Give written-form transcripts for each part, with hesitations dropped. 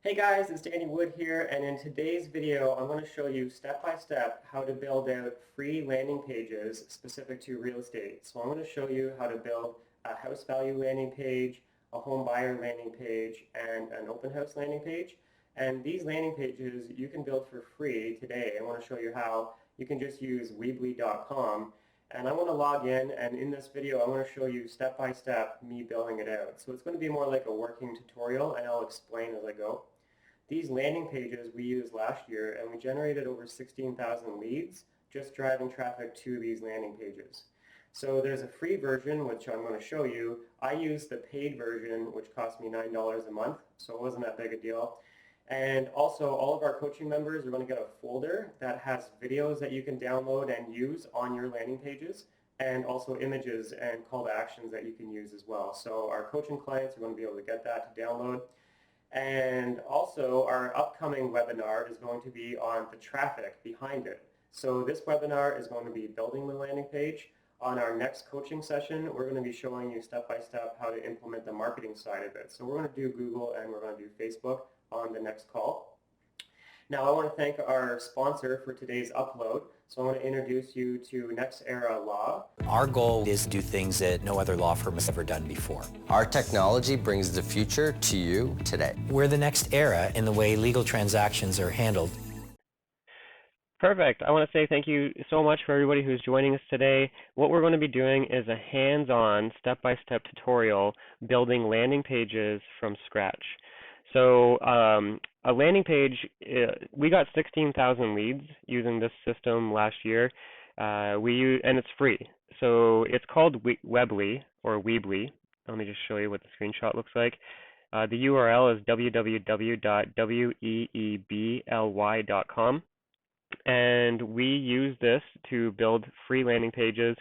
Hey guys, it's Danny Wood here, and in today's video I'm going to show you step by step how to build out free landing pages specific to real estate. So I'm going to show you how to build a house value landing page, a home buyer landing page, and an open house landing page. And these landing pages you can build for free today. I want to show you how. You can just use weebly.com. And I want to log in, and in this video I'm going to show you step by step me building it out. So it's going to be more like a working tutorial, and I'll explain as I go. These landing pages we used last year, and we generated over 16,000 leads just driving traffic to these landing pages. So there's a free version, which I'm going to show you. I used the paid version, which cost me $9 a month, so it wasn't that big a deal. And also, all of our coaching members are going to get a folder that has videos that you can download and use on your landing pages, and also images and call to actions that you can use as well. So our coaching clients are going to be able to get that to download. And also, our upcoming webinar is going to be on the traffic behind it. So this webinar is going to be building the landing page. On our next coaching session, we're going to be showing you step by step how to implement the marketing side of it. So we're going to do Google and we're going to do Facebook on the next call. Now I want to thank our sponsor for today's upload. So I want to introduce you to Next Era Law. Our goal is to do things that no other law firm has ever done before. Our technology brings the future to you today. We're the next era in the way legal transactions are handled. Perfect. I want to say thank you so much for everybody who's joining us today. What we're going to be doing is a hands-on, step-by-step tutorial building landing pages from scratch. So a landing page, we got 16,000 leads using this system last year, and it's free. So it's called Weebly or Weebly. Let me just show you what the screenshot looks like. The URL is www.weebly.com, and we use this to build free landing pages.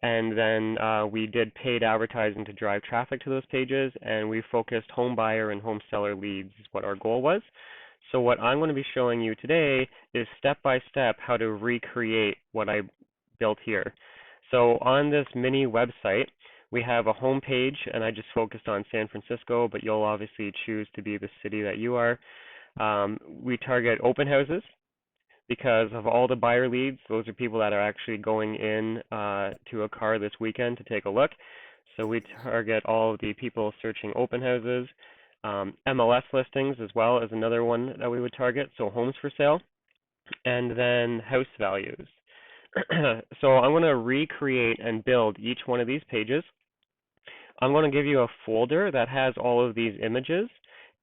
And then we did paid advertising to drive traffic to those pages, and we focused home buyer and home seller leads is what our goal was. So what I'm going to be showing you today is step by step how to recreate what I built here. So on this mini website, we have a home page, and I just focused on San Francisco, but you'll obviously choose to be the city that you are. We target open houses, because of all the buyer leads. Those are people that are actually going in to a car this weekend to take a look. So we target all of the people searching open houses. MLS listings as well is another one that we would target, so homes for sale. And then house values. So I'm going to recreate and build each one of these pages. I'm going to give you a folder that has all of these images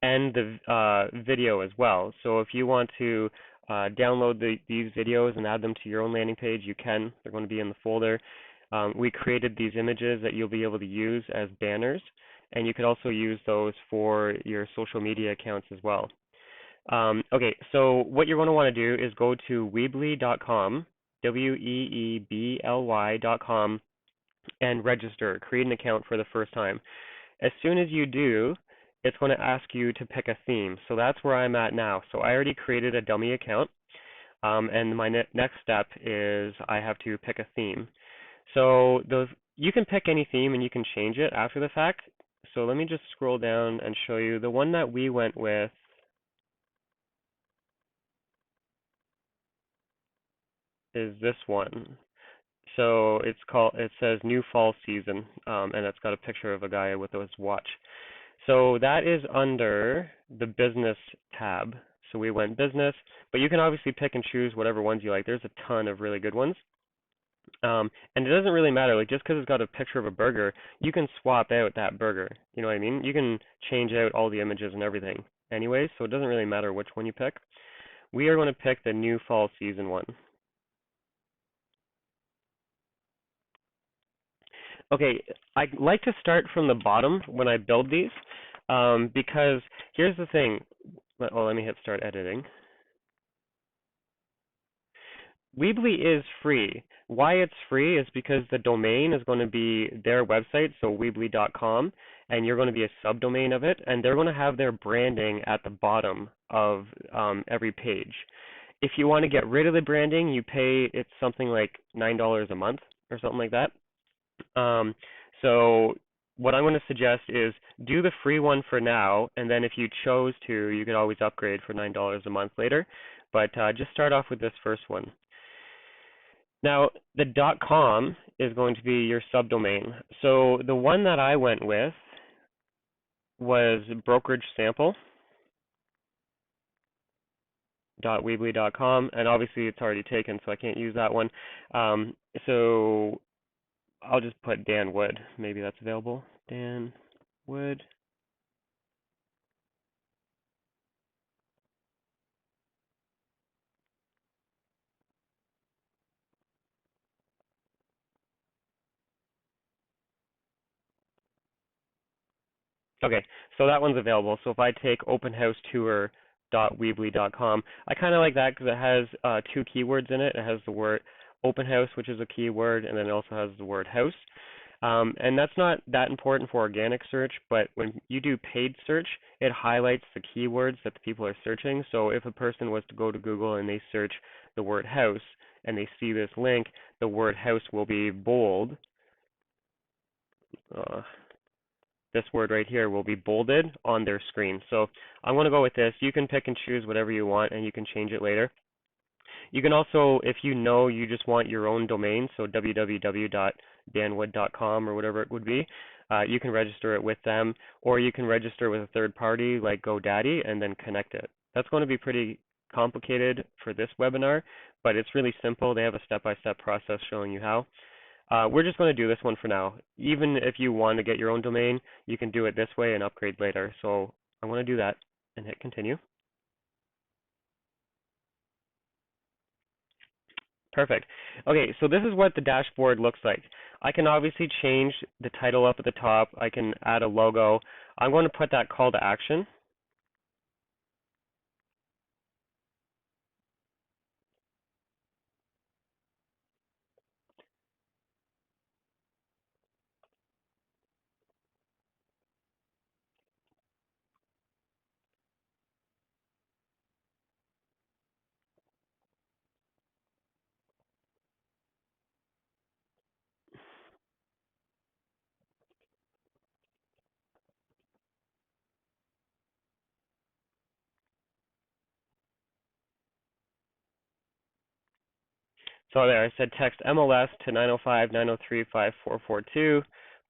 and the video as well. So if you want to download these videos and add them to your own landing page, you can. They're going to be in the folder. We created these images that you'll be able to use as banners, and you could also use those for your social media accounts as well. Okay, so what you're going to want to do is go to weebly.com, weebly.com, and register, create an account for the first time. As soon as you do, it's going to ask you to pick a theme. So that's where I'm at now. So I already created a dummy account, and my next step is I have to pick a theme. So you can pick any theme and you can change it after the fact. So let me just scroll down and show you. The one that we went with is this one. So it says New Fall Season, and it's got a picture of a guy with his watch. So that is under the business tab. So we went business, but you can obviously pick and choose whatever ones you like. There's a ton of really good ones. And it doesn't really matter, like just because it's got a picture of a burger, you can swap out that burger. You know what I mean? You can change out all the images and everything anyway, so it doesn't really matter which one you pick. We are going to pick the New Fall Season one. Okay, I like to start from the bottom when I build these, because here's the thing. Well, let me hit start editing. Weebly is free. Why it's free is because the domain is going to be their website, so weebly.com, and you're going to be a subdomain of it, and they're going to have their branding at the bottom of every page. If you want to get rid of the branding, you pay, it's something like $9 a month or something like that. So what I'm going to suggest is do the free one for now, and then if you chose to, you could always upgrade for $9 a month later. But just start off with this first one. Now, the .com is going to be your subdomain. So the one that I went with was brokeragesample.weebly.com, and obviously it's already taken, so I can't use that one. So I'll just put Dan Wood. Maybe that's available. Dan Wood. Okay, so that one's available. So if I take openhousetour.weebly.com, I kind of like that because it has two keywords in it. It has the word open house, which is a keyword, and then it also has the word house. And that's not that important for organic search, but when you do paid search, it highlights the keywords that the people are searching. So if a person was to go to Google and they search the word house and they see this link, the word house will be bold. This word right here will be bolded on their screen. So I'm going to go with this. You can pick and choose whatever you want, and you can change it later. You can also, if you know you just want your own domain, so www.danwood.com or whatever it would be, you can register it with them, or you can register with a third party like GoDaddy and then connect it. That's going to be pretty complicated for this webinar, but it's really simple. They have a step-by-step process showing you how. We're just going to do this one for now. Even if you want to get your own domain, you can do it this way and upgrade later. So I'm going to do that and hit continue. Perfect. Okay, so this is what the dashboard looks like. I can obviously change the title up at the top. I can add a logo. I'm going to put that call to action. So there, I said text MLS to 905-903-5442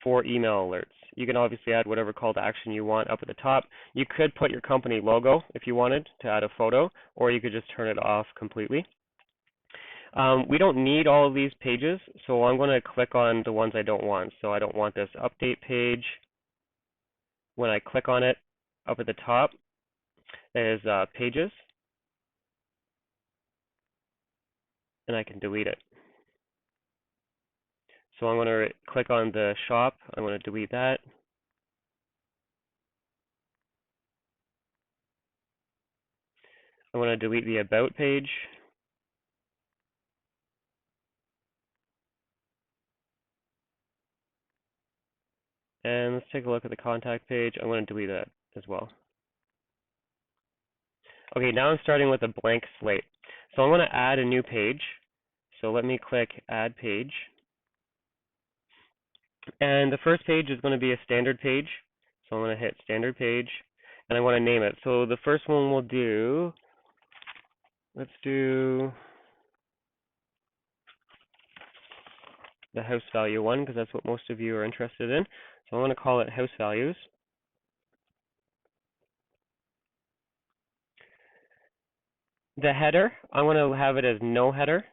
for email alerts. You can obviously add whatever call to action you want up at the top. You could put your company logo if you wanted to add a photo, or you could just turn it off completely. We don't need all of these pages, so I'm going to click on the ones I don't want. So I don't want this update page. When I click on it, up at the top is pages, and I can delete it. So I'm going to click on the shop. I'm going to delete that. I'm going to delete the about page. And let's take a look at the contact page. I'm going to delete that as well. Okay, now I'm starting with a blank slate. So I'm going to add a new page. So let me click Add Page. And the first page is going to be a standard page. So I'm going to hit Standard Page, and I want to name it. So the first one we'll do, let's do the house value one, because that's what most of you are interested in. So I'm going to call it House Values. The header, I'm going to have it as no header,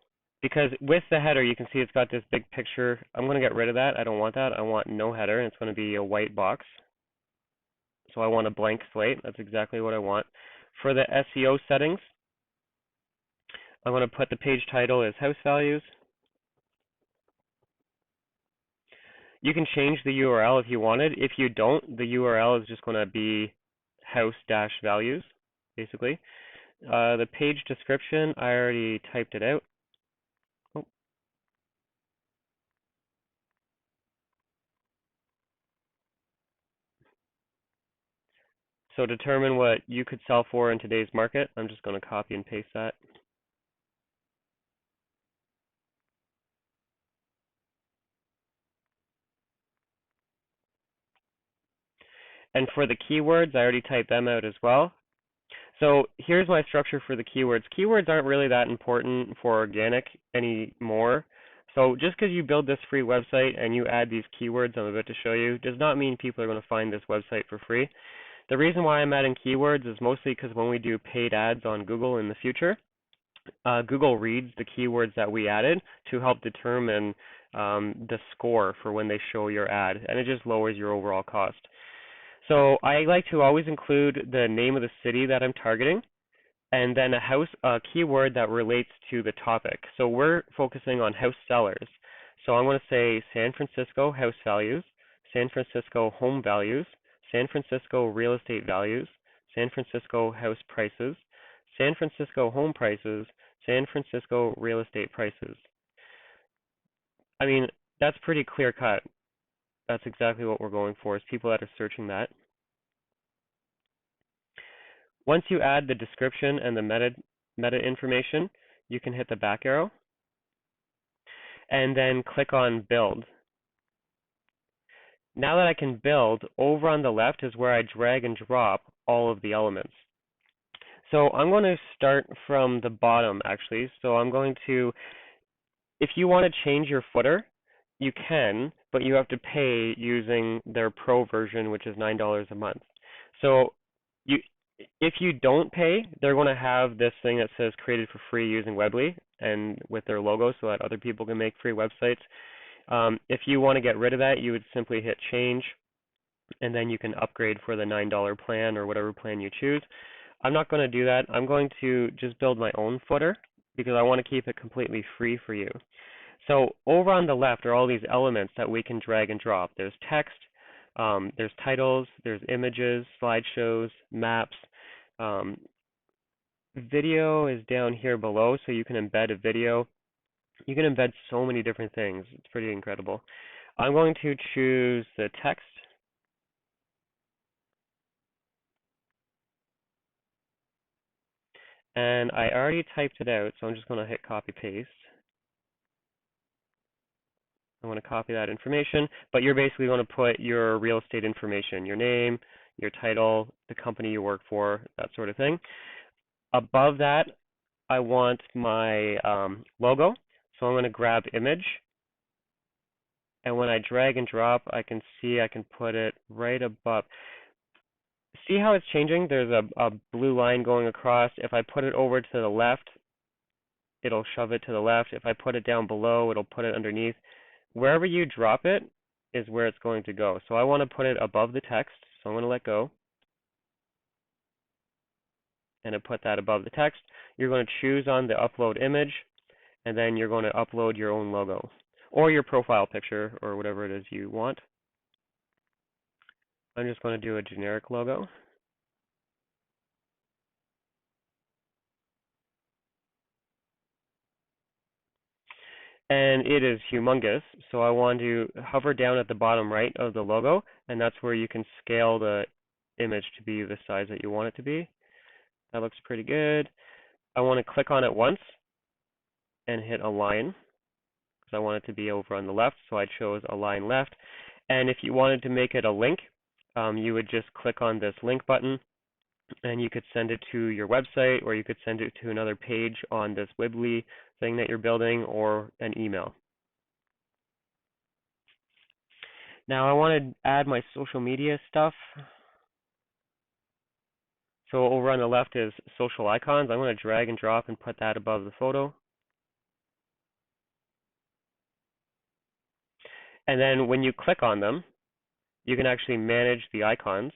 because with the header you can see it's got this big picture. I'm going to get rid of that. I don't want that. I want no header, and it's going to be a white box. So I want a blank slate. That's exactly what I want. For the SEO settings, I'm going to put the page title as House Values. You can change the URL if you wanted. If you don't, the URL is just going to be house-values, basically. The page description, I already typed it out. Oh. So determine what you could sell for in today's market. I'm just going to copy and paste that. And for the keywords, I already typed them out as well. So here's my structure for the keywords. Keywords aren't really that important for organic anymore. So just because you build this free website and you add these keywords I'm about to show you does not mean people are going to find this website for free. The reason why I'm adding keywords is mostly because when we do paid ads on Google in the future, Google reads the keywords that we added to help determine the score for when they show your ad, and it just lowers your overall cost. So I like to always include the name of the city that I'm targeting, and then a keyword that relates to the topic. So we're focusing on house sellers. So I'm going to say San Francisco house values, San Francisco home values, San Francisco real estate values, San Francisco house prices, San Francisco home prices, San Francisco real estate prices. I mean, that's pretty clear cut. That's exactly what we're going for, is people that are searching that. Once you add the description and the meta information, you can hit the back arrow and then click on build. Now that I can build, over on the left is where I drag and drop all of the elements. So I'm going to start from the bottom actually. So I'm going to, if you want to change your footer, you can, but you have to pay using their pro version, which is $9 a month. So if you don't pay, they're going to have this thing that says created for free using Weebly and with their logo so that other people can make free websites. If you want to get rid of that, you would simply hit change, and then you can upgrade for the $9 plan or whatever plan you choose. I'm not going to do that. I'm going to just build my own footer because I want to keep it completely free for you. So over on the left are all these elements that we can drag and drop. There's text, there's titles, there's images, slideshows, maps. Video is down here below, so you can embed a video. You can embed so many different things. It's pretty incredible. I'm going to choose the text. And I already typed it out, so I'm just going to hit copy paste. I want to copy that information, but you're basically going to put your real estate information, your name, your title, the company you work for, that sort of thing. Above that, I want my logo, so I'm going to grab image, and when I drag and drop, I can see I can put it right above. See how it's changing? There's a blue line going across. If I put it over to the left, it'll shove it to the left. If I put it down below, it'll put it underneath. Wherever you drop it is where it's going to go. So I want to put it above the text, so I'm going to let go. And I put that above the text. You're going to choose on the upload image, and then you're going to upload your own logo or your profile picture or whatever it is you want. I'm just going to do a generic logo. And it is humongous, so I want to hover down at the bottom right of the logo, and that's where you can scale the image to be the size that you want it to be. That looks pretty good. I want to click on it once and hit align, because I want it to be over on the left, so I chose align left. And if you wanted to make it a link, you would just click on this link button, and you could send it to your website, or you could send it to another page on this Weebly thing that you're building, or an email. Now I want to add my social media stuff. So over on the left is social icons. I'm going to drag and drop and put that above the photo. And then when you click on them, you can actually manage the icons.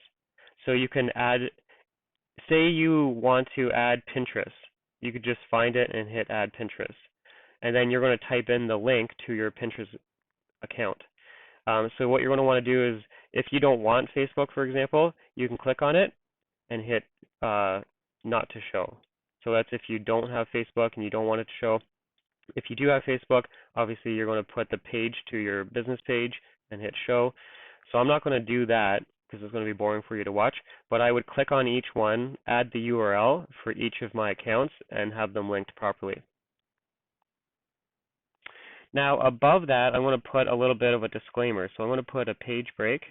So you can add, say you want to add Pinterest. You could just find it and hit add Pinterest. And then you're going to type in the link to your Pinterest account. So what you're going to want to do is, if you don't want Facebook, for example, you can click on it and hit not to show. So that's if you don't have Facebook and you don't want it to show. If you do have Facebook, obviously you're going to put the page to your business page and hit show. So I'm not going to do that because it's going to be boring for you to watch, but I would click on each one, add the URL for each of my accounts, and have them linked properly. Now above that, I want to put a little bit of a disclaimer. So I'm going to put a page break.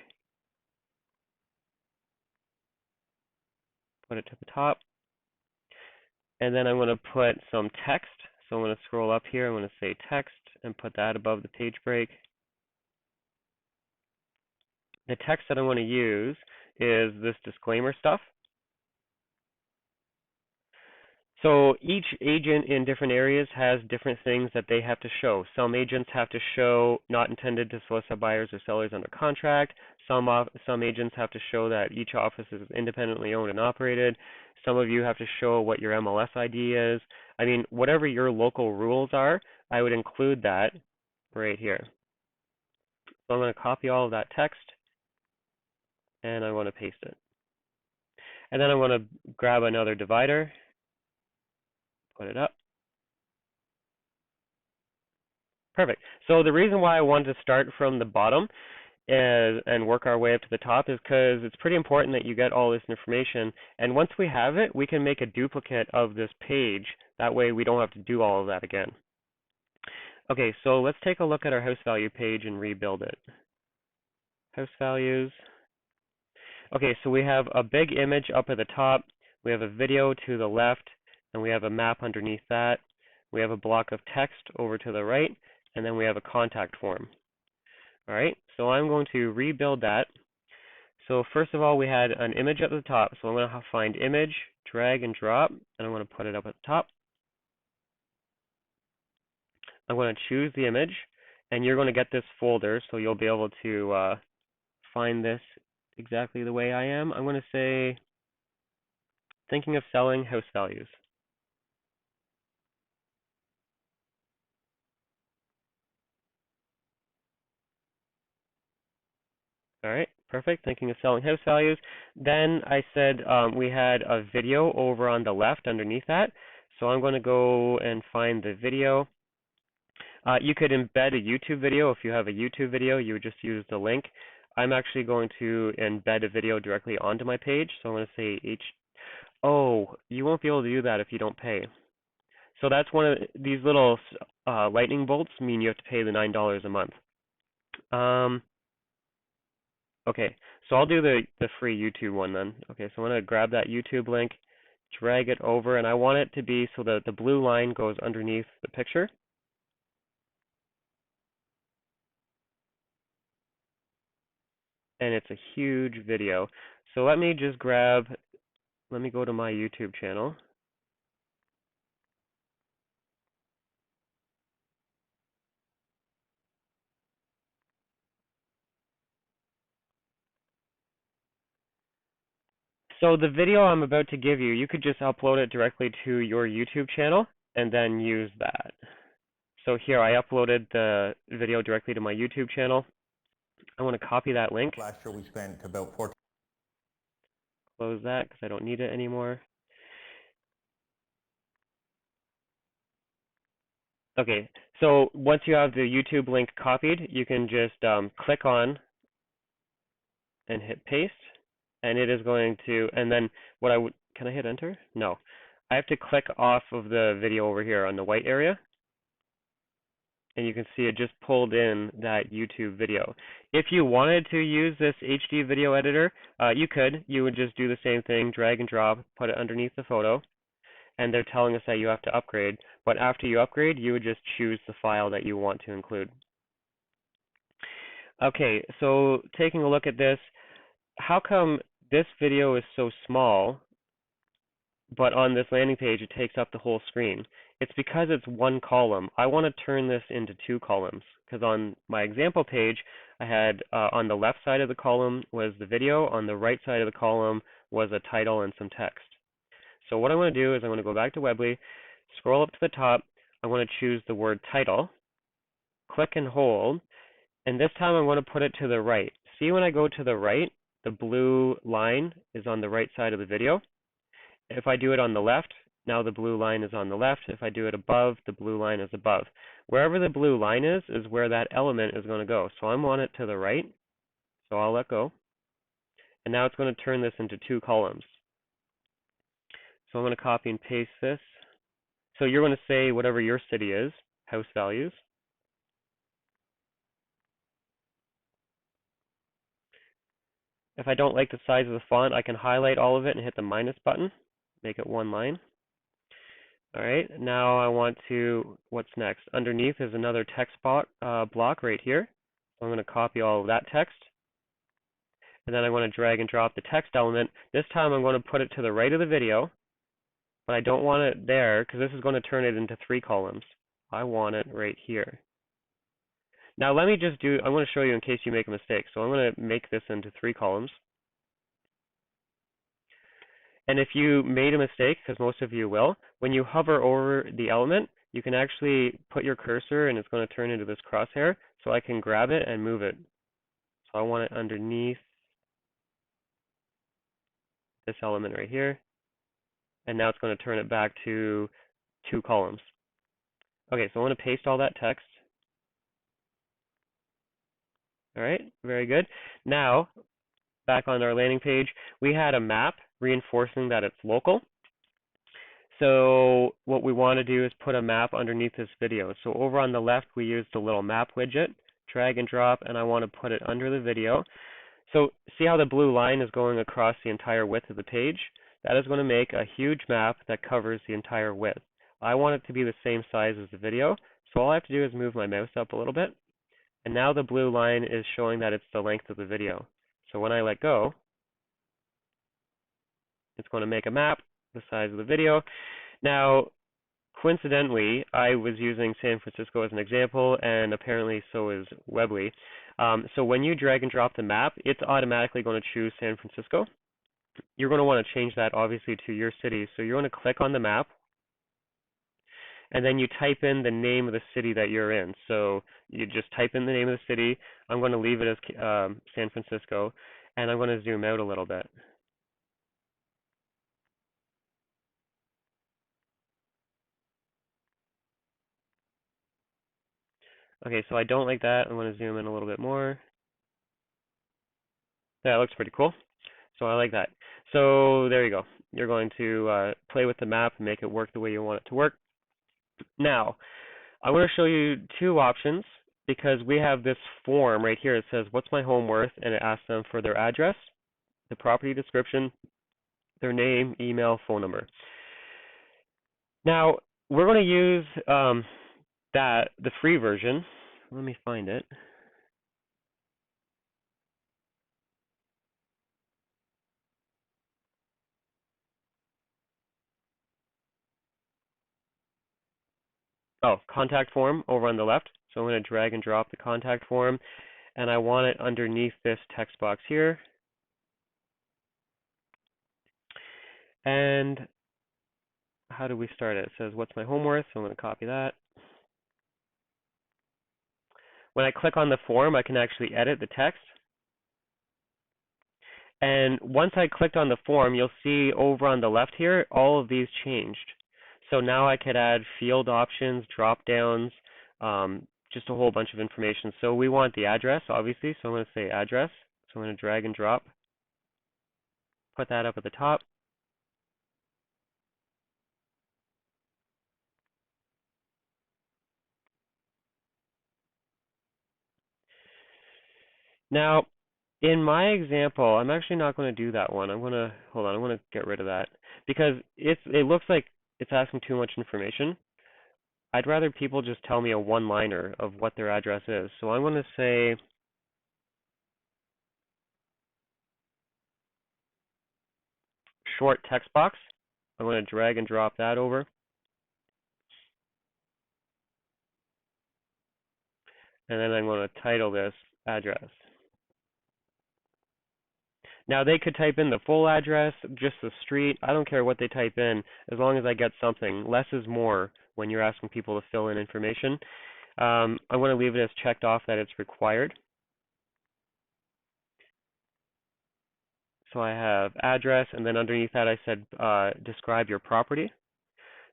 put it to the top. And then I'm going to put some text. So I'm going to scroll up here. I'm going to say text and put that above the page break. The text that I'm going to use is this disclaimer stuff. So each agent in different areas has different things that they have to show. Some agents have to show not intended to solicit buyers or sellers under contract. Some agents have to show that each office is independently owned and operated. Some of you have to show what your MLS ID is. I mean, whatever your local rules are, I would include that right here. So I'm going to copy all of that text, and I want to paste it. And then I'm going to grab another divider, put it up. Perfect. So the reason why I wanted to start from the bottom and work our way up to the top is because it's pretty important that you get all this information. And once we have it, we can make a duplicate of this page. That way we don't have to do all of that again. Okay, so let's take a look at our house value page and rebuild it. House values. Okay, so we have a big image up at the top. We have a video to the left, and we have a map underneath that. We have a block of text over to the right, and then we have a contact form. All right, so I'm going to rebuild that. So first of all, we had an image at the top. So I'm going to find image, drag and drop, and I'm going to put it up at the top. I'm going to choose the image, and you're going to get this folder, so you'll be able to find this exactly the way I am. I'm going to say, thinking of selling house values. All right, perfect. Thinking of selling house values. Then I said we had a video over on the left underneath that. So I'm going to go and find the video. You could embed a YouTube video. If you have a YouTube video, you would just use the link. I'm actually going to embed a video directly onto my page. So I'm going to say Oh, you won't be able to do that if you don't pay. So that's one of these little lightning bolts mean you have to pay the $9 a month. Okay, so I'll do the free YouTube one then. Okay, so I'm going to grab that YouTube link, drag it over, and I want it to be so that the blue line goes underneath the picture. And it's a huge video. So let me go to my YouTube channel. So the video I'm about to give you, you could just upload it directly to your YouTube channel and then use that. So here I uploaded the video directly to my YouTube channel. I want to copy that link. Last year we spent about 14. Close that because I don't need it anymore. Okay, so once you have the YouTube link copied, you can just click on and hit paste, and it is going to, and then what I would, can I hit enter? No. I have to click off of the video over here on the white area, and you can see it just pulled in that YouTube video. If you wanted to use this HD video editor, you could. You would just do the same thing, drag and drop, put it underneath the photo, and they're telling us that you have to upgrade. But after you upgrade, you would just choose the file that you want to include. Okay, so taking a look at this, how come this video is so small, but on this landing page it takes up the whole screen? It's because it's one column. I want to turn this into two columns, because on my example page, I had on the left side of the column was the video, on the right side of the column was a title and some text. So what I'm going to do is I'm going to go back to Weebly, scroll up to the top, I want to choose the word title, click and hold, and this time I'm going to put it to the right. See, when I go to the right, the blue line is on the right side of the video. If I do it on the left, now the blue line is on the left. If I do it above, the blue line is above. Wherever the blue line is where that element is going to go. So I want it to the right, so I'll let go. And now it's going to turn this into two columns. So I'm going to copy and paste this. So you're going to say whatever your city is, house values. If I don't like the size of the font, I can highlight all of it and hit the minus button, make it one line. All right, now I want to, what's next? Underneath is another text block right here. So I'm going to copy all of that text. And then I want to drag and drop the text element. This time I'm going to put it to the right of the video, but I don't want it there because this is going to turn it into 3 columns. I want it right here. Now let me just I want to show you in case you make a mistake. So I'm going to make this into 3 columns. And if you made a mistake, because most of you will, when you hover over the element, you can actually put your cursor and it's going to turn into this crosshair, so I can grab it and move it. So I want it underneath this element right here, and now it's going to turn it back to 2 columns. Okay, so I want to paste all that text. All right, very good. Now, back on our landing page, we had a map reinforcing that it's local. So what we want to do is put a map underneath this video. So over on the left, we used the little map widget, drag and drop, and I want to put it under the video. So see how the blue line is going across the entire width of the page? That is going to make a huge map that covers the entire width. I want it to be the same size as the video, so all I have to do is move my mouse up a little bit. And now the blue line is showing that it's the length of the video. So when I let go, it's going to make a map the size of the video. Now, coincidentally, I was using San Francisco as an example, and apparently so is Weebly. So when you drag and drop the map, it's automatically going to choose San Francisco. You're going to want to change that, obviously, to your city. So you're going to click on the map, and then you type in the name of the city that you're in. So you just type in the name of the city. I'm going to leave it as San Francisco, and I'm going to zoom out a little bit. Okay, so I don't like that. I'm going to zoom in a little bit more. That looks pretty cool. So I like that. So there you go. You're going to play with the map and make it work the way you want it to work. Now, I want to show you 2 options because we have this form right here. It says, what's my home worth? And it asks them for their address, the property description, their name, email, phone number. Now, we're going to use the free version. Let me find it. Oh, contact form over on the left. So I'm going to drag and drop the contact form, and I want it underneath this text box here. And how do we start it? It says, what's my home worth? So I'm going to copy that. When I click on the form, I can actually edit the text. And once I clicked on the form, you'll see over on the left here, all of these changed. So now I could add field options, drop downs, just a whole bunch of information. So we want the address, obviously, so I'm going to say address. So I'm going to drag and drop, put that up at the top. Now, in my example, I'm actually not going to do that one. Hold on, I'm going to get rid of that because it looks like it's asking too much information. I'd rather people just tell me a one-liner of what their address is. So I'm going to say short text box. I'm going to drag and drop that over. And then I'm going to title this address. Now they could type in the full address, just the street. I don't care what they type in as long as I get something. Less is more when you're asking people to fill in information. I'm going to leave it as checked off that it's required. So I have address, and then underneath that I said describe your property.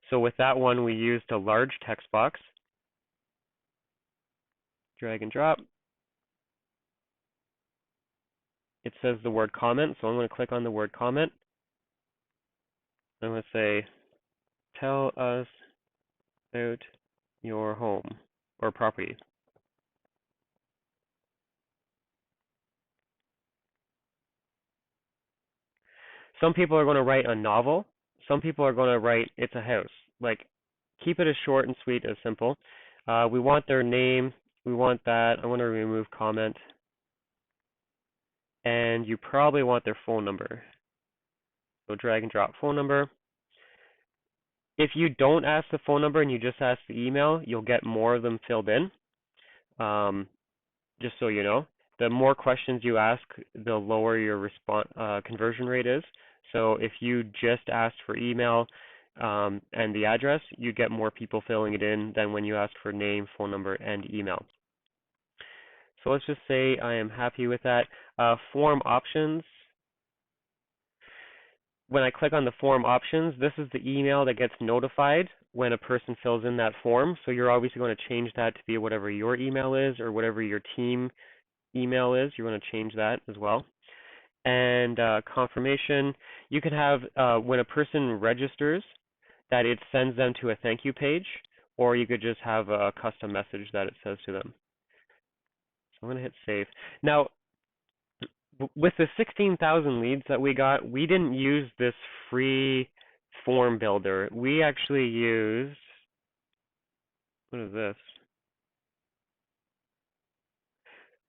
So with that one, we used a large text box. Drag and drop. It says the word comment, so I'm going to click on the word comment. I'm going to say, tell us about your home or property. Some people are going to write a novel. Some people are going to write it's a house. Like, keep it as short and sweet as simple. We want their name. We want that. I want to remove comment. And you probably want their phone number. So drag and drop phone number. If you don't ask the phone number and you just ask the email, you'll get more of them filled in. Just so you know, the more questions you ask, the lower your conversion rate is. So if you just asked for email and the address, you get more people filling it in than when you ask for name, phone number, and email. So let's just say I am happy with that. Form options. When I click on the form options, this is the email that gets notified when a person fills in that form. So you're obviously going to change that to be whatever your email is or whatever your team email is. You want to change that as well. And confirmation, you can have when a person registers that it sends them to a thank you page, or you could just have a custom message that it says to them. So I'm going to hit save. Now, with the 16,000 leads that we got, we didn't use this free form builder. We actually used, what is this?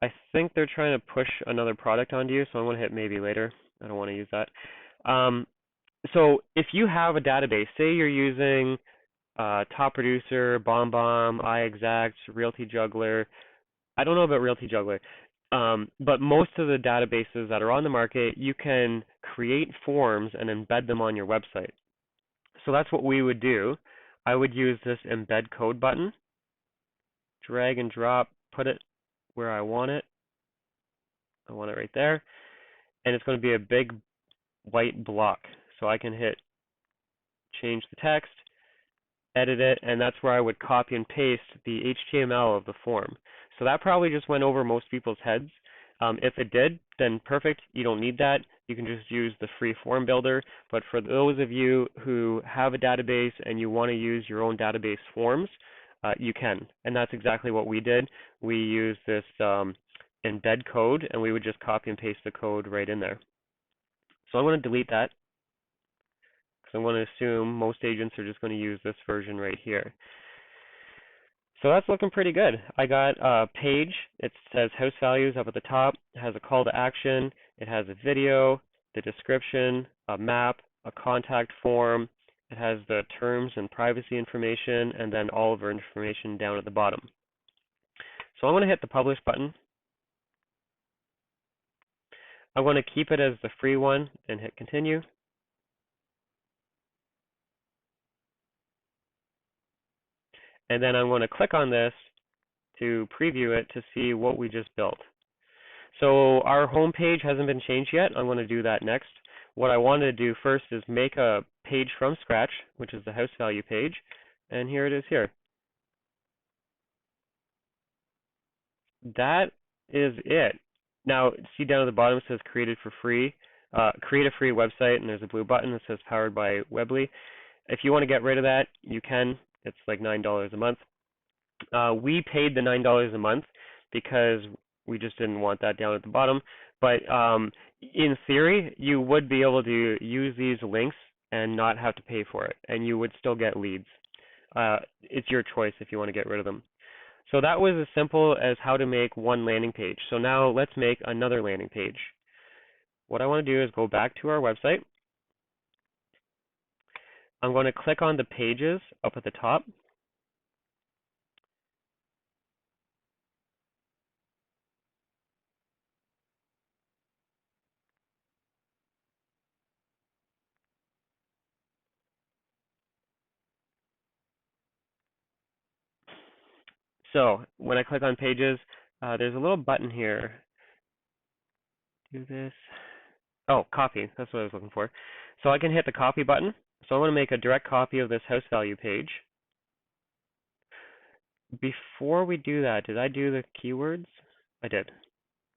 I think they're trying to push another product onto you, so I'm going to hit maybe later. I don't want to use that. So if you have a database, say you're using Top Producer, BombBomb, iExact, Realty Juggler. I don't know about Realty Juggler, but most of the databases that are on the market, you can create forms and embed them on your website. So that's what we would do. I would use this embed code button, drag and drop, put it where I want it. I want it right there. And it's going to be a big white block. So I can hit change the text, edit it, and that's where I would copy and paste the HTML of the form. So that probably just went over most people's heads. If it did, then perfect. You don't need that. You can just use the free form builder. But for those of you who have a database and you want to use your own database forms, you can. And that's exactly what we did. We used this embed code, and we would just copy and paste the code right in there. So I'm going to delete that, because I'm going to assume most agents are just going to use this version right here. So that's looking pretty good. I got a page. It says house values up at the top. It has a call to action. It has a video, the description, a map, a contact form. It has the terms and privacy information, and then all of our information down at the bottom. So I'm going to hit the publish button. I'm going to keep it as the free one and hit continue. And then I'm going to click on this to preview it to see what we just built. So our home page hasn't been changed yet. I'm going to do that next. What I wanted to do first is make a page from scratch, which is the house value page. And here it is here. That is it. Now, see down at the bottom it says created for free. Create a free website, and there's a blue button that says powered by Weebly. If you want to get rid of that, you can. It's like $9 a month. We paid the $9 a month because we just didn't want that down at the bottom. But in theory, you would be able to use these links and not have to pay for it, and you would still get leads. It's your choice if you want to get rid of them. So that was as simple as how to make one landing page. So now let's make another landing page. What I want to do is go back to our website. I'm going to click on the pages up at the top. So when I click on pages, there's a little button here. Do this. Oh, copy. That's what I was looking for. So I can hit the copy button. So I want to make a direct copy of this house value page. Before we do that, did I do the keywords? I did.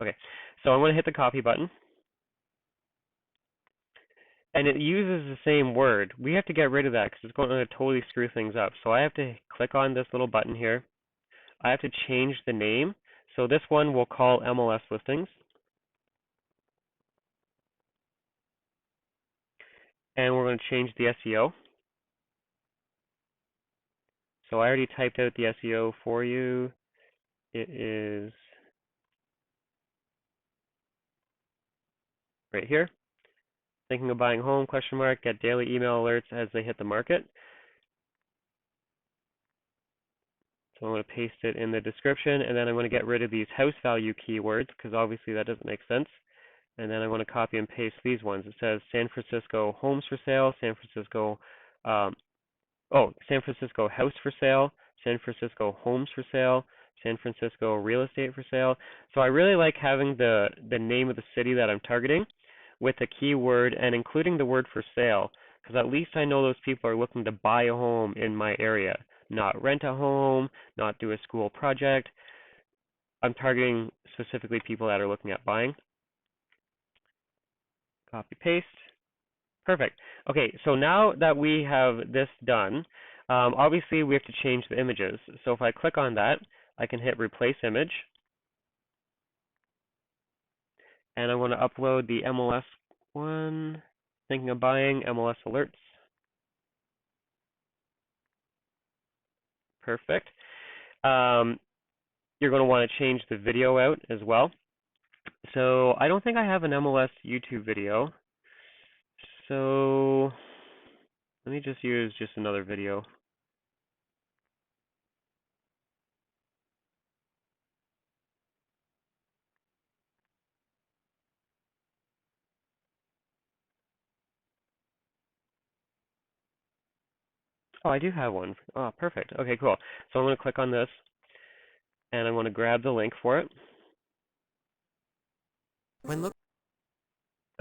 Okay. So I'm going to hit the copy button. And it uses the same word. We have to get rid of that because it's going to totally screw things up. So I have to click on this little button here. I have to change the name. So this one we'll call MLS Listings. and we're going to change the SEO. So I already typed out the SEO for you. It is right here. Thinking of buying home, question mark, get daily email alerts as they hit the market. So I'm going to paste it in the description, and then I'm going to get rid of these house value keywords because obviously that doesn't make sense. And then I'm going to copy and paste these ones. It says San Francisco homes for sale, San Francisco house for sale, San Francisco homes for sale, San Francisco real estate for sale. So I really like having the name of the city that I'm targeting with a keyword and including the word for sale, because at least I know those people are looking to buy a home in my area, not rent a home, not do a school project. I'm targeting specifically people that are looking at buying. Copy paste. Perfect. Okay, so now that we have this done, obviously we have to change the images. So if I click on that, I can hit replace image. And I want to upload the MLS one. Thinking of buying MLS alerts. Perfect. You're going to want to change the video out as well. So I don't think I have an MLS YouTube video. So let me just use another video. Oh, I do have one. Oh, perfect. Okay, cool. So I'm going to click on this, and I'm going to grab the link for it.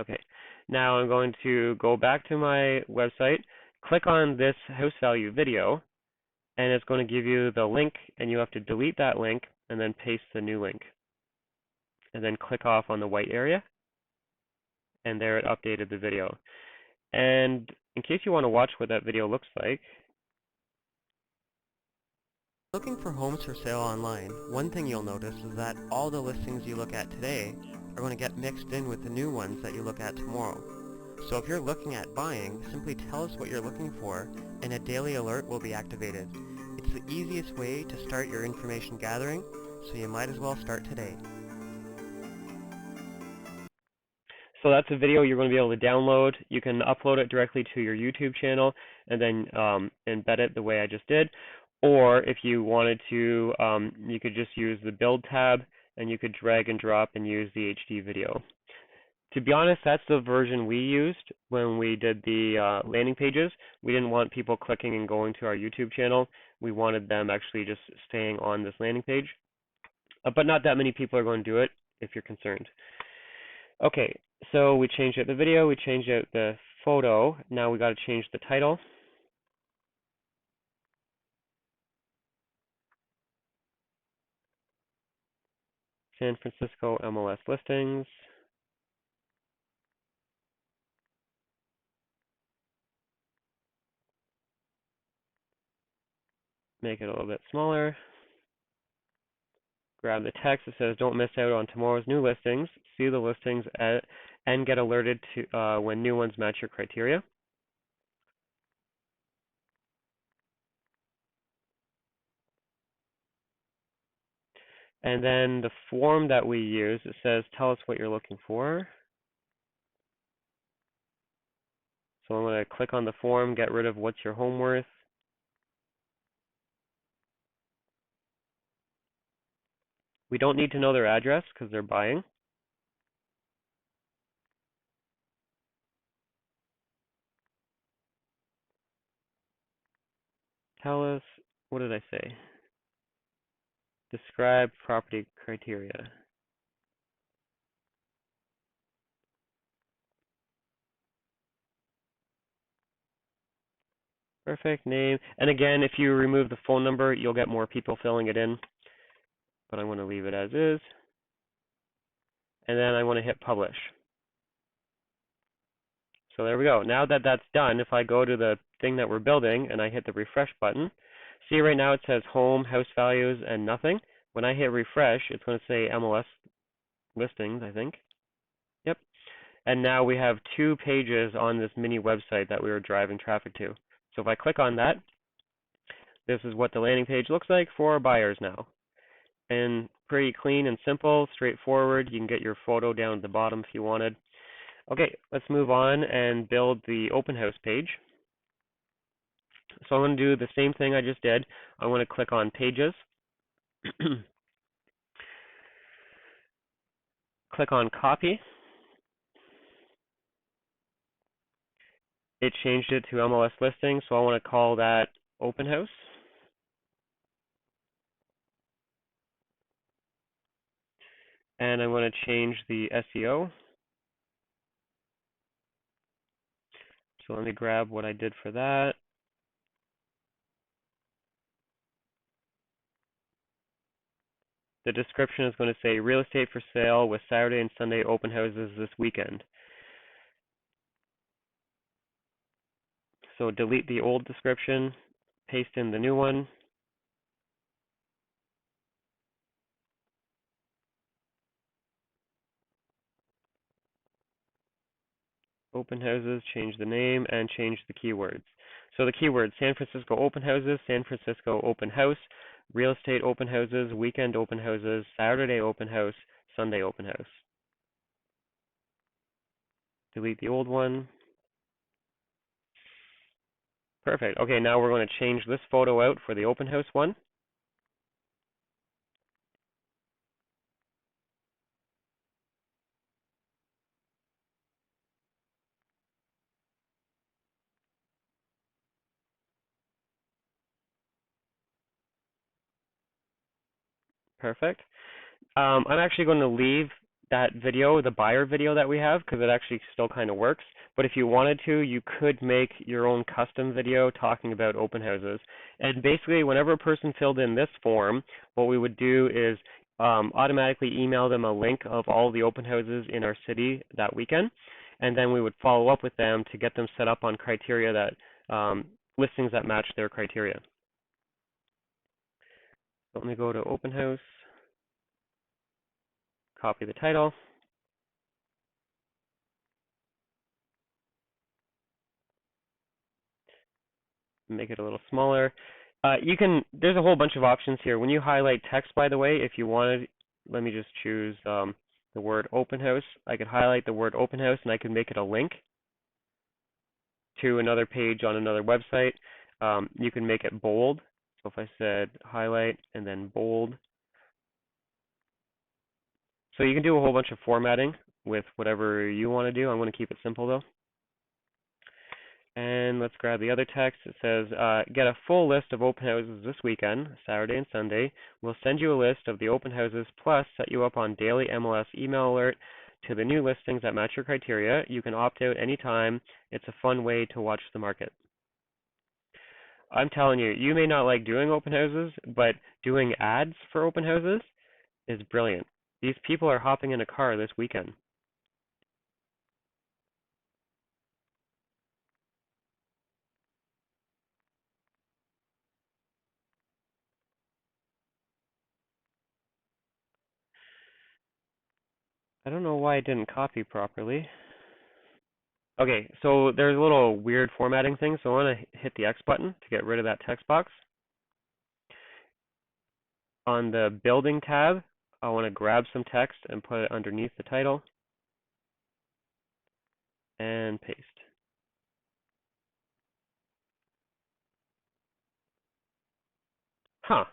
Okay. Now I'm going to go back to my website, click on this house value video, and it's going to give you the link, and you have to delete that link and then paste the new link. And then click off on the white area, and there it updated the video. And in case you want to watch what that video looks like, Looking for homes for sale online, one thing you'll notice is that all the listings you look at today are going to get mixed in with the new ones that you look at tomorrow. So if you're looking at buying, simply tell us what you're looking for and a daily alert will be activated. It's the easiest way to start your information gathering, so you might as well start today. so that's a video you're going to be able to download. You can upload it directly to your YouTube channel and then embed it the way I just did. Or if you wanted to, you could just use the build tab and you could drag and drop and use the HD video. To be honest, that's the version we used when we did the landing pages. We didn't want people clicking and going to our YouTube channel. We wanted them actually just staying on this landing page. But not that many people are going to do it if you're concerned. Okay, so we changed out the video, we changed out the photo. Now we got to change the title. San Francisco MLS Listings. Make it a little bit smaller. Grab the text that says, don't miss out on tomorrow's new listings. See the listings and get alerted to when new ones match your criteria. And then the form that we use, it says, tell us what you're looking for. So I'm going to click on the form, get rid of what's your home worth. We don't need to know their address because they're buying. Tell us, what did I say? Describe property criteria. Perfect, name. And again, if you remove the phone number, you'll get more people filling it in. But I'm going to leave it as is. And then I want to hit publish. So there we go. Now that that's done, if I go to the thing that we're building and I hit the refresh button, see right now it says home, house values, and nothing. When I hit refresh, it's going to say MLS Listings, I think. Yep. And now we have 2 pages on this mini website that we were driving traffic to. So if I click on that, this is what the landing page looks like for buyers now. And pretty clean and simple, straightforward. You can get your photo down at the bottom if you wanted. Okay, let's move on and build the open house page. So I'm going to do the same thing I just did. I want to click on Pages. Click on Copy. It changed it to MLS Listings, so I want to call that Open House. And I'm going to change the SEO. So let me grab what I did for that. The description is going to say real estate for sale with Saturday and Sunday open houses this weekend. So delete the old description, paste in the new one. Open houses, change the name, and change the keywords. So the keywords: San Francisco open houses, San Francisco open house, real estate open houses, weekend open houses, Saturday open house, Sunday open house. Delete the old one. Perfect. Okay, now we're going to change this photo out for the open house one. Perfect. I'm actually going to leave that video, the buyer video that we have, because it actually still kind of works. But if you wanted to, you could make your own custom video talking about open houses. And basically, whenever a person filled in this form, what we would do is automatically email them a link of all the open houses in our city that weekend. And then we would follow up with them to get them set up on criteria that listings that match their criteria. So let me go to open house. Copy the title. Make it a little smaller. There's a whole bunch of options here. When you highlight text, by the way, if you wanted, let me just choose the word open house. I could highlight the word open house and I could make it a link to another page on another website. You can make it bold. So if I said highlight and then bold. So you can do a whole bunch of formatting with whatever you want to do. I'm going to keep it simple though. And let's grab the other text. It says, get a full list of open houses this weekend, Saturday and Sunday. We'll send you a list of the open houses, plus set you up on daily MLS email alert to the new listings that match your criteria. You can opt out anytime. It's a fun way to watch the market. I'm telling you, you may not like doing open houses, but doing ads for open houses is brilliant. These people are hopping in a car this weekend. I don't know why it didn't copy properly. Okay, so there's a little weird formatting thing, so I want to hit the X button to get rid of that text box. On the building tab, I want to grab some text and put it underneath the title and paste. Huh,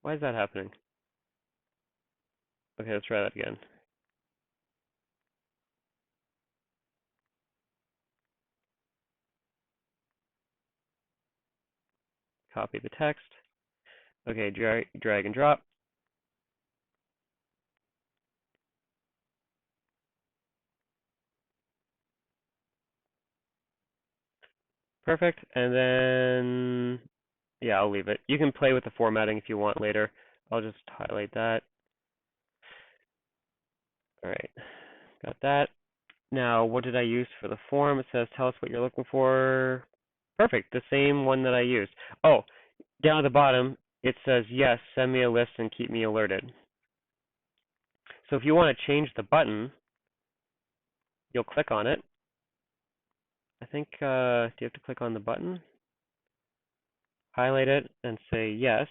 why is that happening? Okay, let's try that again. Copy the text. Okay, drag and drop. Perfect, and then, yeah, I'll leave it. You can play with the formatting if you want later. I'll just highlight that. All right, got that. Now, what did I use for the form? It says, tell us what you're looking for. Perfect, the same one that I used. Oh, down at the bottom, it says, yes, send me a list and keep me alerted. So if you want to change the button, you'll click on it. I think, do you have to click on the button? Highlight it and say yes.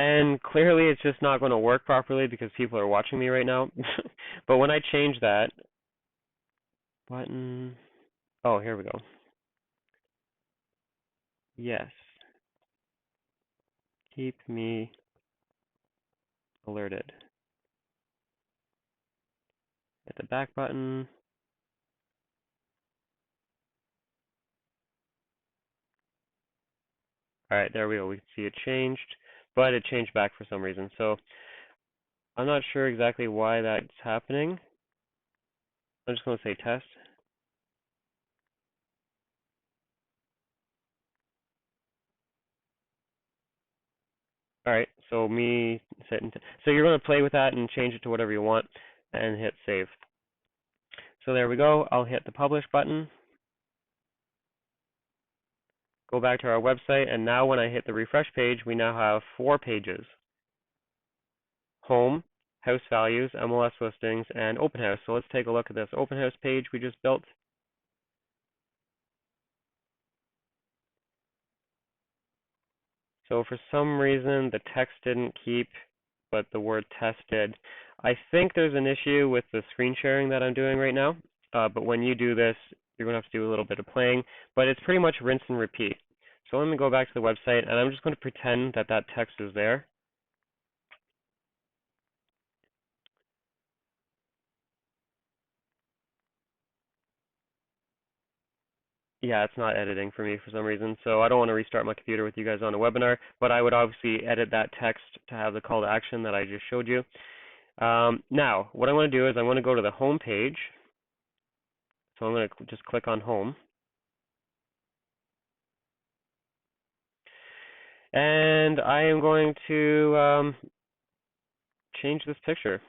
And clearly it's just not going to work properly because people are watching me right now. But when I change that button, oh, here we go. Yes. Keep me alerted. Hit the back button. All right, there we go. We can see it changed, but it changed back for some reason. So I'm not sure exactly why that's happening. I'm just going to say test. All right, so so you're going to play with that and change it to whatever you want and hit save. So there we go. I'll hit the publish button. Go back to our website, and now when I hit the refresh page, we now have 4 pages. Home, house values, MLS listings, and open house. So let's take a look at this open house page we just built. So for some reason, the text didn't keep, but the word test did. I think there's an issue with the screen sharing that I'm doing right now, but when you do this, you're going to have to do a little bit of playing, but it's pretty much rinse and repeat. So let me go back to the website, and I'm just going to pretend that that text is there. Yeah, it's not editing for me for some reason, so I don't want to restart my computer with you guys on a webinar, but I would obviously edit that text to have the call to action that I just showed you. Now, what I want to do is I want to go to the home page. So I'm going to just click on home. And I am going to change this picture.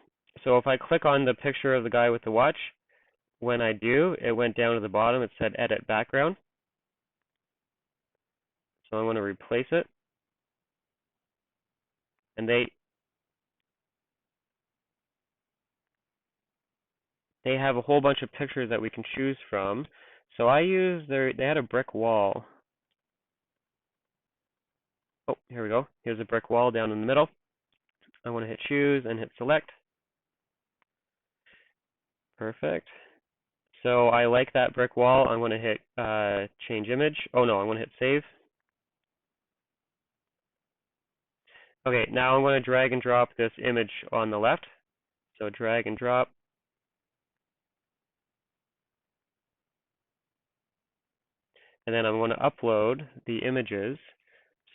So if I click on the picture of the guy with the watch, when I do, it went down to the bottom. It said edit background. So I'm going to replace it. And they have a whole bunch of pictures that we can choose from. So I used they had a brick wall. Oh, here we go. Here's a brick wall down in the middle. I want to hit choose and hit select. Perfect. So I like that brick wall. I'm going to hit change image. Oh no, I'm going to hit save. Okay, now I'm going to drag and drop this image on the left. So drag and drop. And then I'm going to upload the images.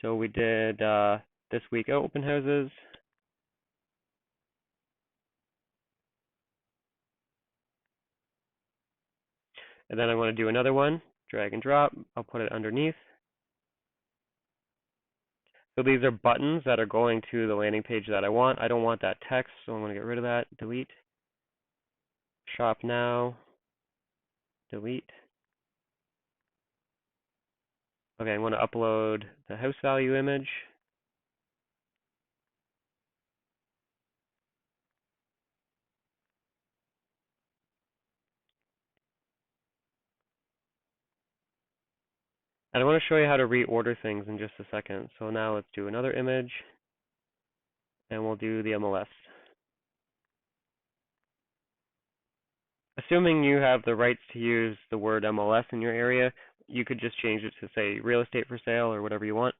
So we did this week open houses. And then I'm going to do another one, drag and drop. I'll put it underneath. So these are buttons that are going to the landing page that I want. I don't want that text, so I'm going to get rid of that. Delete. Shop now. Delete. Okay, I'm going to upload the house value image. And I want to show you how to reorder things in just a second. So now let's do another image, and we'll do the MLS. Assuming you have the rights to use the word MLS in your area, you could just change it to say real estate for sale or whatever you want.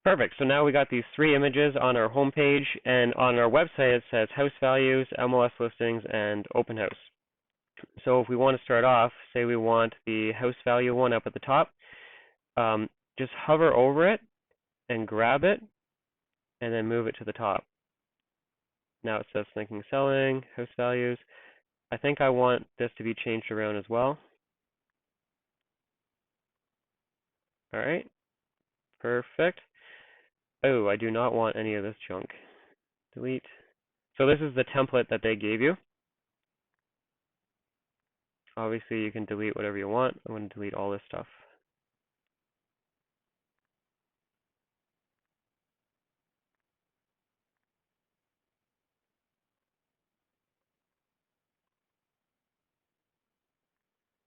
Perfect. So now we got these 3 images on our home page, and on our website it says house values, MLS listings, and open house. So if we want to start off, say we want the house value one up at the top, just hover over it and grab it, and then move it to the top. Now it says thinking selling, house values. I think I want this to be changed around as well. All right, perfect. Oh, I do not want any of this junk. Delete. So this is the template that they gave you. Obviously, you can delete whatever you want. I'm going to delete all this stuff.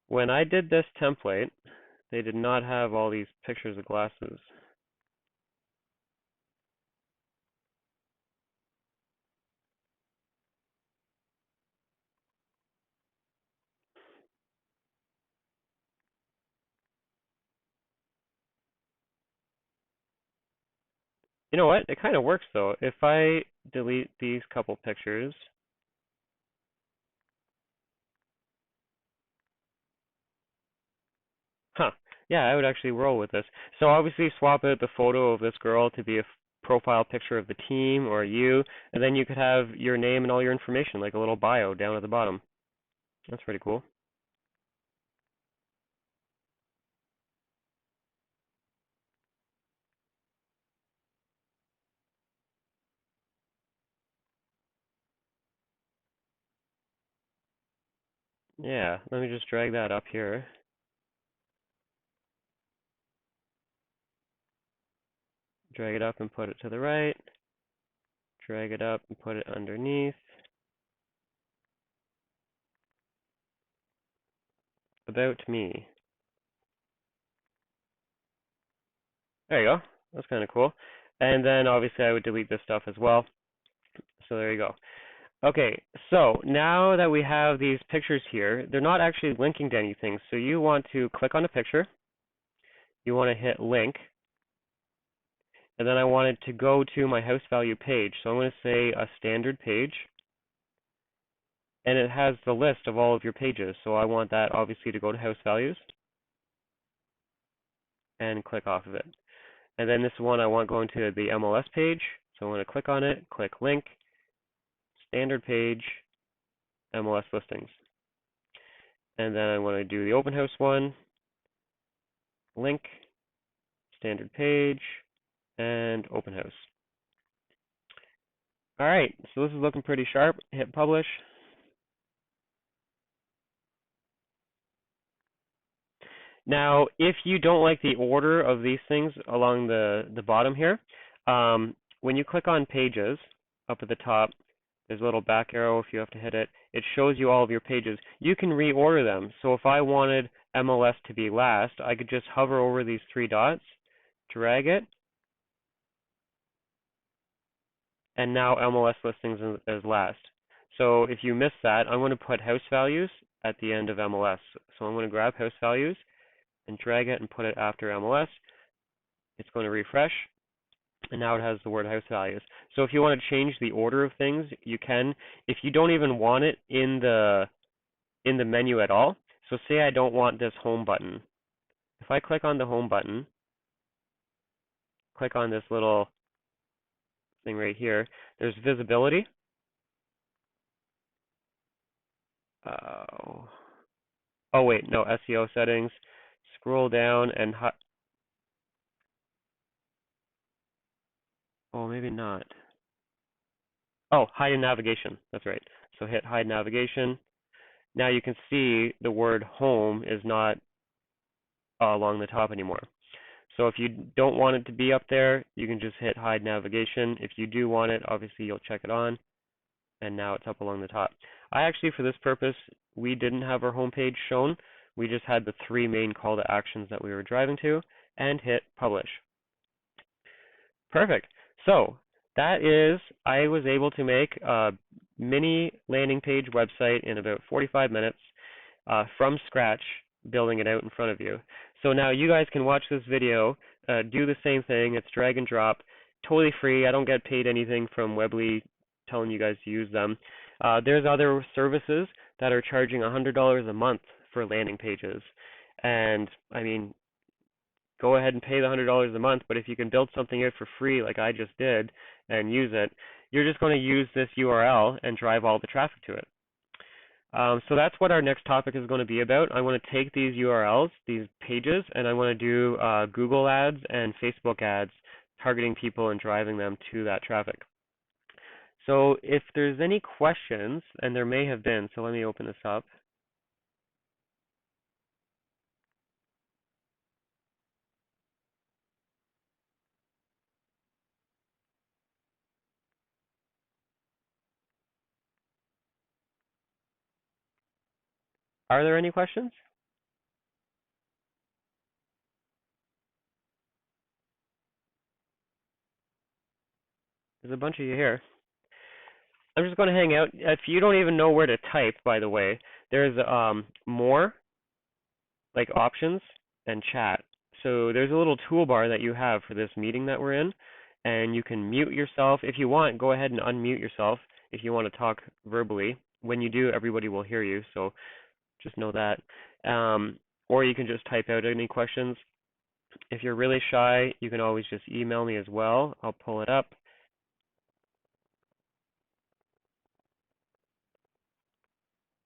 When I did this template, they did not have all these pictures of glasses. You know what? It kind of works though. If I delete these couple pictures, huh, yeah, I would actually roll with this. So obviously swap out the photo of this girl to be a profile picture of the team or you, and then you could have your name and all your information, like a little bio down at the bottom. That's pretty cool. Yeah, let me just drag that up here. Drag it up and put it to the right. Drag it up and put it underneath. About me. There you go. That's kind of cool. And then obviously I would delete this stuff as well. So there you go. Okay, so now that we have these pictures here, they're not actually linking to anything. So you want to click on a picture. You want to hit link. And then I want it to go to my house value page. So I'm going to say a standard page. And it has the list of all of your pages. So I want that obviously to go to house values. And click off of it. And then this one I want going to the MLS page. So I'm going to click on it, click link, standard page, MLS Listings. And then I want to do the open house one, link, standard page, and open house. All right, so this is looking pretty sharp. Hit publish. Now, if you don't like the order of these things along the bottom here, when you click on pages up at the top, there's a little back arrow if you have to hit it. It shows you all of your pages. You can reorder them. So if I wanted MLS to be last, I could just hover over these three dots, drag it, and now MLS Listings is last. So if you miss that, I'm going to put house values at the end of MLS. So I'm going to grab house values and drag it and put it after MLS. It's going to refresh, and now it has the word house values. So if you want to change the order of things, you can. If you don't even want it in the menu at all, so say I don't want this home button. If I click on the home button, click on this little thing right here, there's visibility. Oh wait, no, SEO settings. Scroll down and oh, maybe not. Oh, hide in navigation. That's right. So hit hide navigation. Now you can see the word home is not along the top anymore. So if you don't want it to be up there, you can just hit hide navigation. If you do want it, obviously you'll check it on, and now it's up along the top. I actually, for this purpose, we didn't have our home page shown. We just had the three main call to actions that we were driving to, and hit publish. Perfect. So that is, I was able to make a mini landing page website in about 45 minutes from scratch, building it out in front of you. So now you guys can watch this video, do the same thing. It's drag and drop, totally free. I don't get paid anything from Weebly telling you guys to use them. There's other services that are charging $100 a month for landing pages. And I mean, go ahead and pay the $100 a month, but if you can build something out for free like I just did and use it, you're just going to use this URL and drive all the traffic to it. So that's what our next topic is going to be about. I want to take these URLs, these pages, and I want to do Google ads and Facebook ads, targeting people and driving them to that traffic. So if there's any questions, and there may have been, so let me open this up. Are there any questions? There's a bunch of you here. I'm just going to hang out. If you don't even know where to type, by the way, there's more, like options, and chat. So there's a little toolbar that you have for this meeting that we're in, and you can mute yourself. If you want, go ahead and unmute yourself if you want to talk verbally. When you do, everybody will hear you, so just know that. Or you can just type out any questions. If you're really shy, you can always just email me as well. I'll pull it up.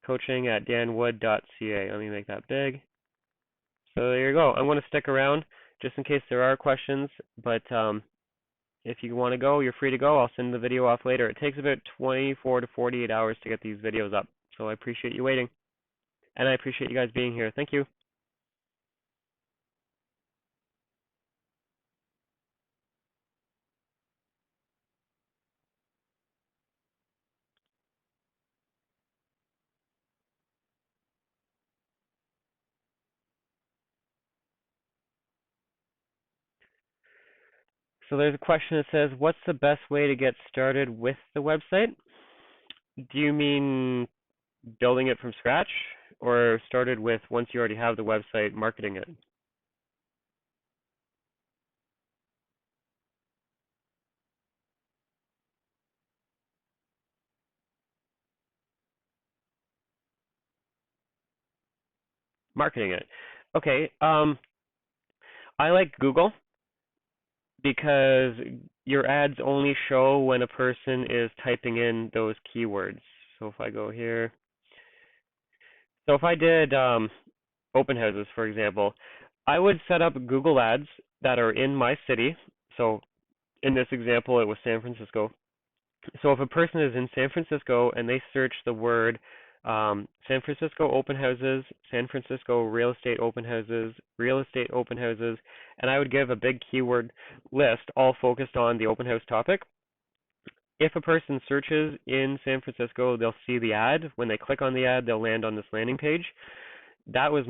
coaching@danwood.ca. Let me make that big. So there you go. I'm going to stick around just in case there are questions, but if you want to go, you're free to go. I'll send the video off later. It takes about 24 to 48 hours to get these videos up, so I appreciate you waiting, and I appreciate you guys being here. Thank you. So there's a question that says, what's the best way to get started with the website? Do you mean building it from scratch, or started with once you already have the website, marketing it? Marketing it. Okay. I like Google because your ads only show when a person is typing in those keywords. So if I go here, so if I did open houses, for example, I would set up Google ads that are in my city. So in this example, it was San Francisco. So if a person is in San Francisco and they search the word San Francisco open houses, San Francisco real estate open houses, and I would give a big keyword list all focused on the open house topic. If a person searches in San Francisco, they'll see the ad. When they click on the ad, they'll land on this landing page. That was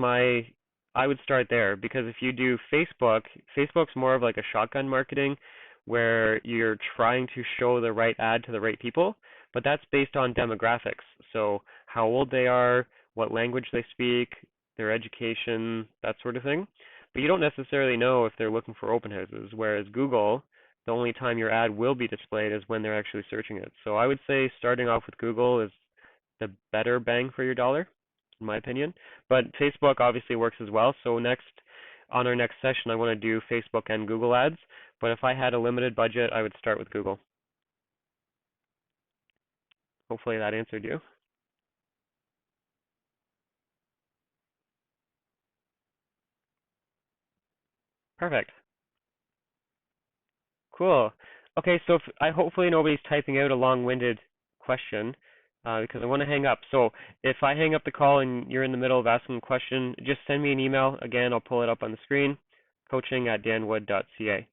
I would start there, because if you do Facebook, Facebook's more of like a shotgun marketing where you're trying to show the right ad to the right people, but that's based on demographics. So how old they are, what language they speak, their education, that sort of thing. But you don't necessarily know if they're looking for open houses, whereas Google, the only time your ad will be displayed is when they're actually searching it. So I would say starting off with Google is the better bang for your dollar, in my opinion. But Facebook obviously works as well. So on our next session, I want to do Facebook and Google ads. But if I had a limited budget, I would start with Google. Hopefully that answered you. Perfect. Cool. Okay, so hopefully nobody's typing out a long-winded question because I want to hang up. So if I hang up the call and you're in the middle of asking a question, just send me an email. Again, I'll pull it up on the screen, coaching@danwood.ca.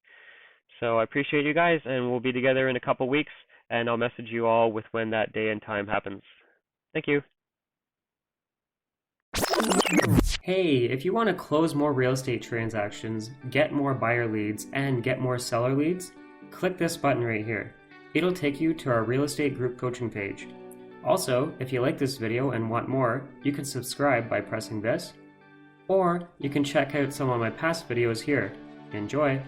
So I appreciate you guys, and we'll be together in a couple weeks, and I'll message you all with when that day and time happens. Thank you. Hey, if you want to close more real estate transactions, get more buyer leads, and get more seller leads, click this button right here. It'll take you to our real estate group coaching page. Also, if you like this video and want more, you can subscribe by pressing this, or you can check out some of my past videos here. Enjoy!